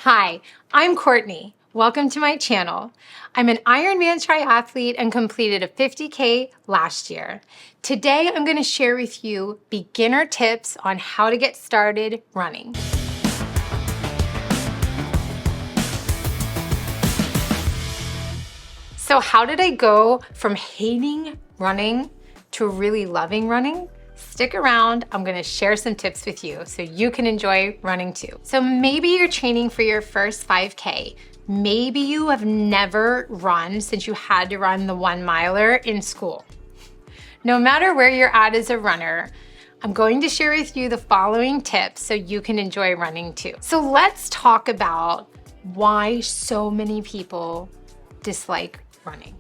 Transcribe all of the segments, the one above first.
Hi, I'm Courtney. Welcome to my channel. I'm an Ironman triathlete and completed a 50K last year. Today, I'm going to share with you beginner tips on how to get started running. So how did I go from hating running to really loving running? Stick around, I'm gonna share some tips with you so you can enjoy running too. So maybe you're training for your first 5K. Maybe you have never run since you had to run the 1 miler in school. No matter where you're at as a runner, I'm going to share with you the following tips so you can enjoy running too. So let's talk about why so many people dislike running.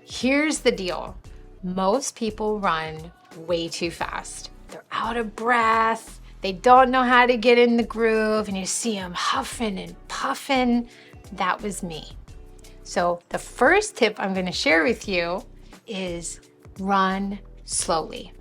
Here's the deal. Most people run way too fast. They're out of breath. They don't know how to get in the groove, and you see them huffing and puffing. That was me. So the first tip I'm going to share with you is run slowly.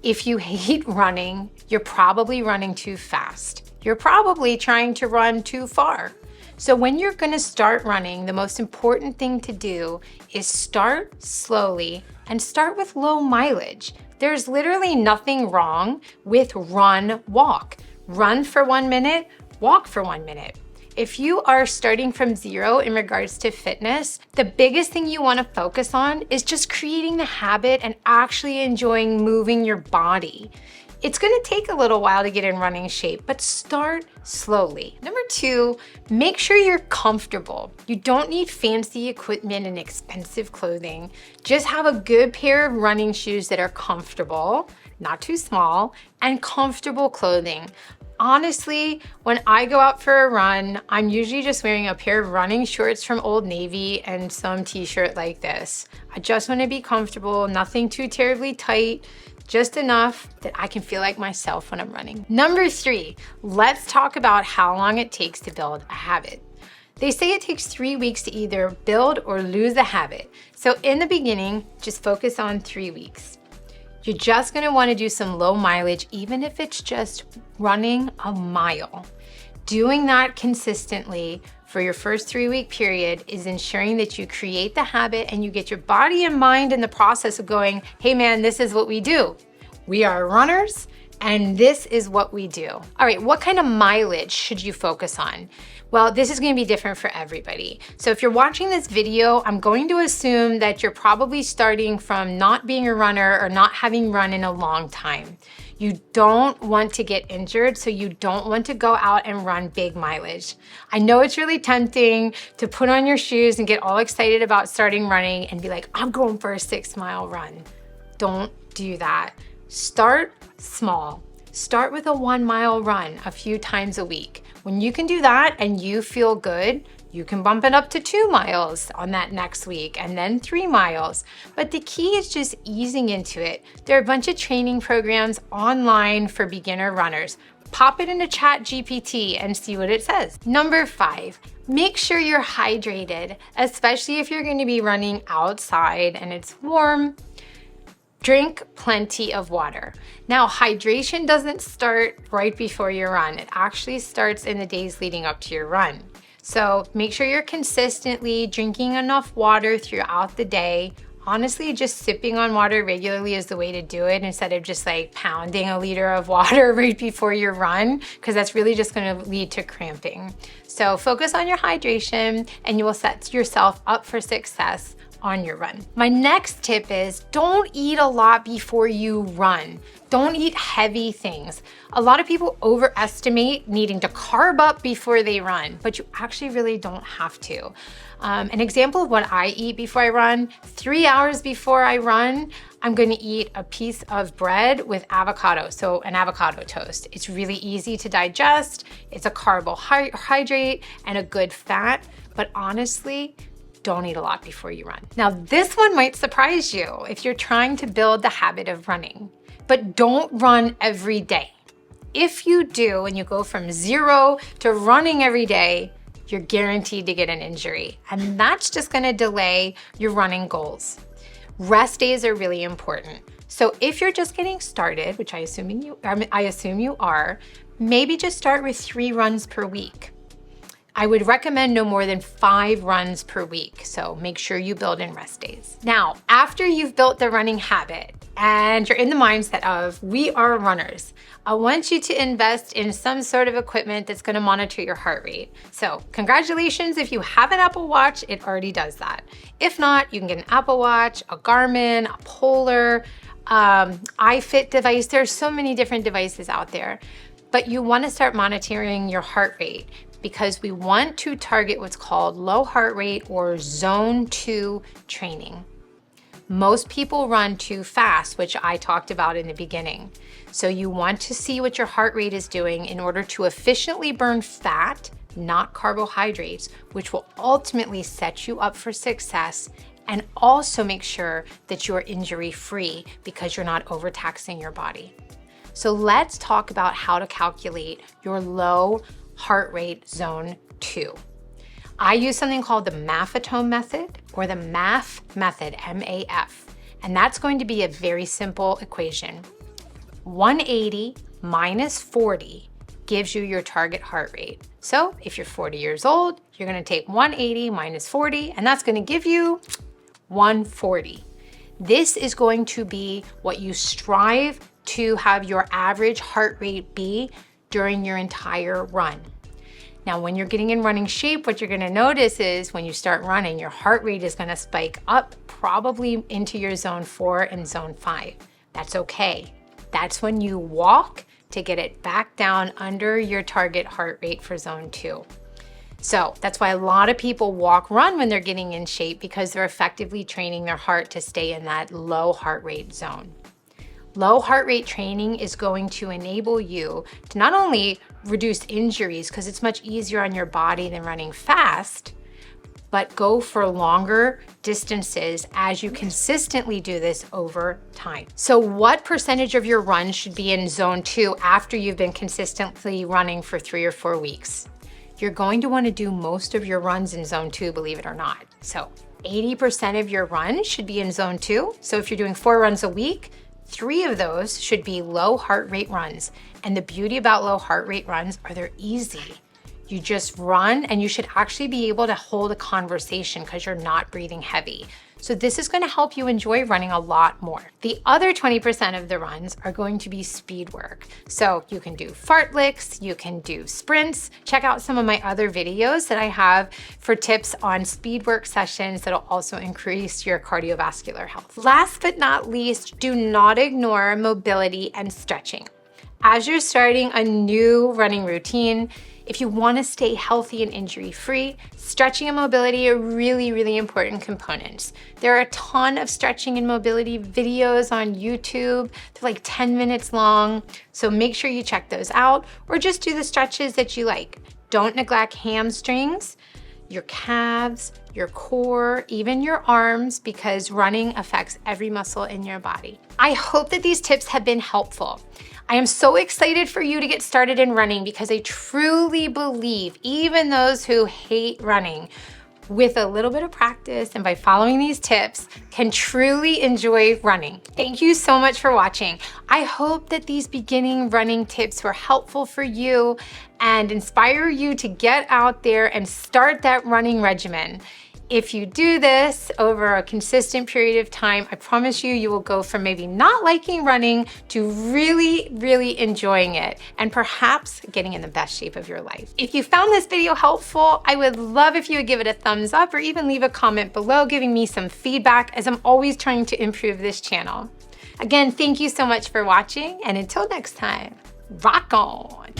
If you hate running, you're probably running too fast. You're probably trying to run too far. So when you're going to start running, the most important thing to do is start slowly and start with low mileage. There's literally nothing wrong with run, walk. Run for 1 minute, walk for 1 minute. If you are starting from zero in regards to fitness, the biggest thing you want to focus on is just creating the habit and actually enjoying moving your body. It's going to take a little while to get in running shape, but start slowly. Number 2, make sure you're comfortable. You don't need fancy equipment and expensive clothing. Just have a good pair of running shoes that are comfortable, not too small, and comfortable clothing. Honestly, when I go out for a run, I'm usually just wearing a pair of running shorts from Old Navy and some t-shirt like this. I just want to be comfortable, nothing too terribly tight, just enough that I can feel like myself when I'm running. Number 3, let's talk about how long it takes to build a habit. They say it takes 3 weeks to either build or lose a habit. So in the beginning, just focus on 3 weeks. You're just gonna wanna do some low mileage, even if it's just running a mile. Doing that consistently for your first 3-week period is ensuring that you create the habit and you get your body and mind in the process of going, hey man, this is what we do. We are runners and this is what we do. All right, what kind of mileage should you focus on? Well, this is gonna be different for everybody. So if you're watching this video, I'm going to assume that you're probably starting from not being a runner or not having run in a long time. You don't want to get injured, so you don't want to go out and run big mileage. I know it's really tempting to put on your shoes and get all excited about starting running and be like, I'm going for a 6-mile run. Don't do that. Start small. Start with a 1-mile run a few times a week. When you can do that and you feel good, you can bump it up to 2 miles on that next week and then 3 miles. But the key is just easing into it. There are a bunch of training programs online for beginner runners. Pop it into ChatGPT and see what it says. Number 5, make sure you're hydrated, especially if you're going to be running outside and it's warm. Drink plenty of water. Now, hydration doesn't start right before your run. It actually starts in the days leading up to your run. So make sure you're consistently drinking enough water throughout the day. Honestly, just sipping on water regularly is the way to do it instead of just like pounding a liter of water right before your run, because that's really just gonna lead to cramping. So focus on your hydration and you will set yourself up for success on your run. My next tip is don't eat a lot before you run. Don't eat heavy things. A lot of people overestimate needing to carb up before they run, but you actually really don't have to. An example of what I eat before I run, 3 hours before I run, I'm gonna eat a piece of bread with avocado, so an avocado toast. It's really easy to digest, it's a carbohydrate and a good fat, but honestly, don't eat a lot before you run. Now, this one might surprise you if you're trying to build the habit of running, but don't run every day. If you do and you go from 0 to running every day, you're guaranteed to get an injury, and that's just gonna delay your running goals. Rest days are really important. So if you're just getting started, which I assume you are, maybe just start with 3 runs per week. I would recommend no more than 5 runs per week, so make sure you build in rest days. Now, after you've built the running habit and you're in the mindset of, we are runners, I want you to invest in some sort of equipment that's gonna monitor your heart rate. So congratulations, if you have an Apple Watch, it already does that. If not, you can get an Apple Watch, a Garmin, a Polar, iFit device. There's so many different devices out there, but you wanna start monitoring your heart rate because we want to target what's called low heart rate or zone 2 training. Most people run too fast, which I talked about in the beginning. So you want to see what your heart rate is doing in order to efficiently burn fat, not carbohydrates, which will ultimately set you up for success and also make sure that you're injury-free because you're not overtaxing your body. So let's talk about how to calculate your low heart rate zone 2. I use something called the MAF method or the MAF method, MAF, and that's going to be a very simple equation. 180 minus 40 gives you your target heart rate. So if you're 40 years old, you're gonna take 180 minus 40, and that's gonna give you 140. This is going to be what you strive to have your average heart rate be during your entire run. Now, when you're getting in running shape, what you're gonna notice is when you start running, your heart rate is gonna spike up probably into your zone 4 and zone 5. That's okay. That's when you walk to get it back down under your target heart rate for zone 2. So that's why a lot of people walk run when they're getting in shape because they're effectively training their heart to stay in that low heart rate zone. Low heart rate training is going to enable you to not only reduce injuries because it's much easier on your body than running fast, but go for longer distances as you consistently do this over time. So what percentage of your run should be in zone 2 after you've been consistently running for 3 or 4 weeks? You're going to want to do most of your runs in zone 2, believe it or not. So 80% of your run should be in zone 2. So if you're doing 4 runs a week, 3 of those should be low heart rate runs. And the beauty about low heart rate runs are they're easy. You just run and you should actually be able to hold a conversation because you're not breathing heavy. So this is going to help you enjoy running a lot more. The other 20% of the runs are going to be speed work. So you can do fartleks, you can do sprints. Check out some of my other videos that I have for tips on speed work sessions that'll also increase your cardiovascular health. Last but not least, do not ignore mobility and stretching. As you're starting a new running routine, if you want to stay healthy and injury-free, stretching and mobility are really, really important components. There are a ton of stretching and mobility videos on YouTube. They're like 10 minutes long, so make sure you check those out or just do the stretches that you like. Don't neglect hamstrings, your calves, your core, even your arms, because running affects every muscle in your body. I hope that these tips have been helpful. I am so excited for you to get started in running because I truly believe even those who hate running, with a little bit of practice and by following these tips, can truly enjoy running. Thank you so much for watching. I hope that these beginning running tips were helpful for you and inspire you to get out there and start that running regimen. If you do this over a consistent period of time, I promise you, you will go from maybe not liking running to really, really enjoying it and perhaps getting in the best shape of your life. If you found this video helpful, I would love if you would give it a thumbs up or even leave a comment below giving me some feedback as I'm always trying to improve this channel. Again, thank you so much for watching, and until next time, rock on.